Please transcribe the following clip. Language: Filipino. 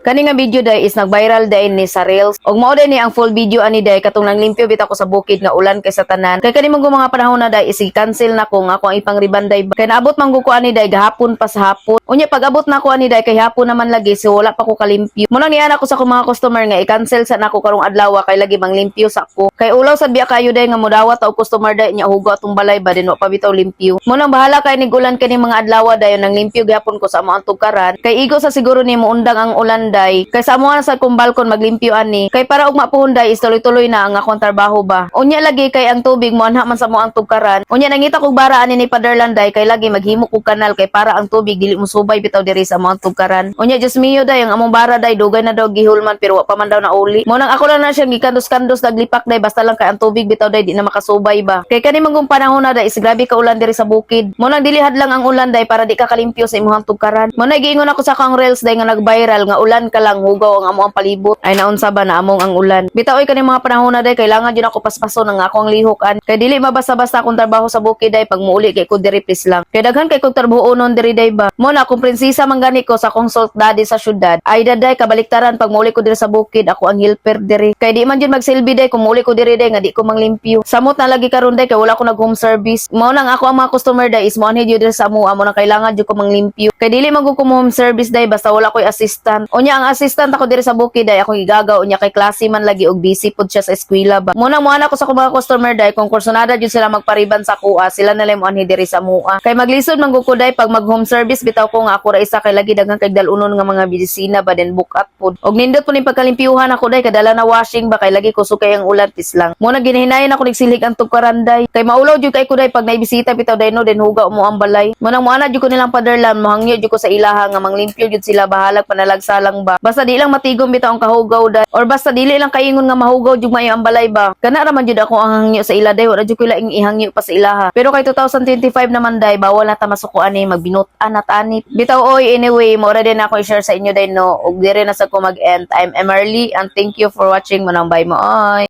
Kani nga video day is nag-viral day ni sa Reels. Og mao day ni ang full video ani day katong nanglimpyo bitaw ko sa bukid nga ulan kay sa tanan. Kay kani mong mga panahon na day is i-cancel na ko nga ako ang ipang day. Kay naabot man ko ani day gahapon pa sa hapon. Unya pag abot na ko ani day kay hapon naman lagi so wala pa ko kalimpyo. Muna niya ko sa akong mga customer nga i-cancel sa nako karong adlaw kay lagi manglimpyo sa ako. Kay ulaw sad biya kayo day nga modawat og customer day nya hugo atong balay ba din wa pa bitaw limpyo. Muna bahala kay nig ulan kani mga adlaw day nang limpyo gihapon ko sa amo ang tugkaran. Kay igo sa siguro ni mo undang ang ulan day. Kay sa amo na sa kong balkon maglimpyo ani. Kay para og mapuhunday is tuloy-tuloy na ang akong trabaho ba. Unya lagi kay ang tubig mo anha man sa mo ang tugkaran. Unya nangita kog bara ani ni Paderland day kay lagi maghimo kog kanal kay para ang tubig dili mo subay bitaw diri sa mo ang tugkaran. Unya just mio day ang among bara day dugay na daw gihulman pero wa pa man daw na uli. Mo nang ako lang na siya gikandos-kandos naglipak day basta lang kay ang tubig bitaw day di na makasubay ba. Kay kani mangong panahon na day is grabe ka ulan diri sa bukid. Mo nang dilihad lang ang ulan day para di ka kalimpyo sa imong tugkaran. Mo na giingon ako sa akong reels day nga nag-viral nga ulan ka lang hugaw ang amo ang palibot. Ay naunsa ba na among ang ulan. Bitaw ay kani mga panahon na day kailangan jud ako paspason ang akong lihokan. Kay dili mabasa-basta akong trabaho sa bukid day pag muuli kay ko diri please lang. Kay daghan kay kog trabaho non diri day ba. Mo na akong prinsesa man gani ko sa akong salt daddy sa syudad. Ay daday kabaliktaran pag muuli ko diri sa bukid ako ang helper diri. Kay di man jud magsilbi day kung muuli ko diri day nga di ko manglimpyo. Samot na lagi karon day kay wala ko nag home service. Mo nang ako ang mga customer day is mo anhi jud diri sa amo nang kailangan jud ko manglimpyo. Kay dili man ko home service day basta wala koy assistant. Unya ang assistant ako diri sa bukid day ako igagaw unya kay klase man lagi og busy pud siya sa eskwela ba. Mo nang ko sa mga customer day kung kursunada jud sila magpariban sa kuha sila na lang mo anhi diri sa mua. Kay maglisod man ko day pag mag home service bitaw ko nga ako ra isa kay lagi daghan kay dalunon nga mga bisina ba den book up pud. Og nindot po ni pagkalimpyuhan ako day kadala na washing ba kay lagi ko sukay ang ulan tis lang. Mo na ginahinayan ako nagsilig ang tugkaran day. Kay maulaw jud kay ko day pag naibisita bitaw day no den hugaw mo ang balay. Mo nang moana jud ko nilang Paderland mohangyo jud ko sa ilaha nga manglimpyo jud sila bahalag panalagsalang ba. Basta di lang matigom bitaw ang kahugaw day or basta dili lang kaingon nga mahugaw jud mayo ang balay ba. Kana ra man jud ako ang hangyo sa ila day wala jud ko laing ihangyo pa sa ilaha. Pero kay 2025 naman day bawal na ta masukuan ni magbinutan at ani. Bitaw oy anyway mo ra din ako i-share sa inyo day no og dire na sa ko mag-end. I'm Emerly and thank you for watching mo nang bye mo oy.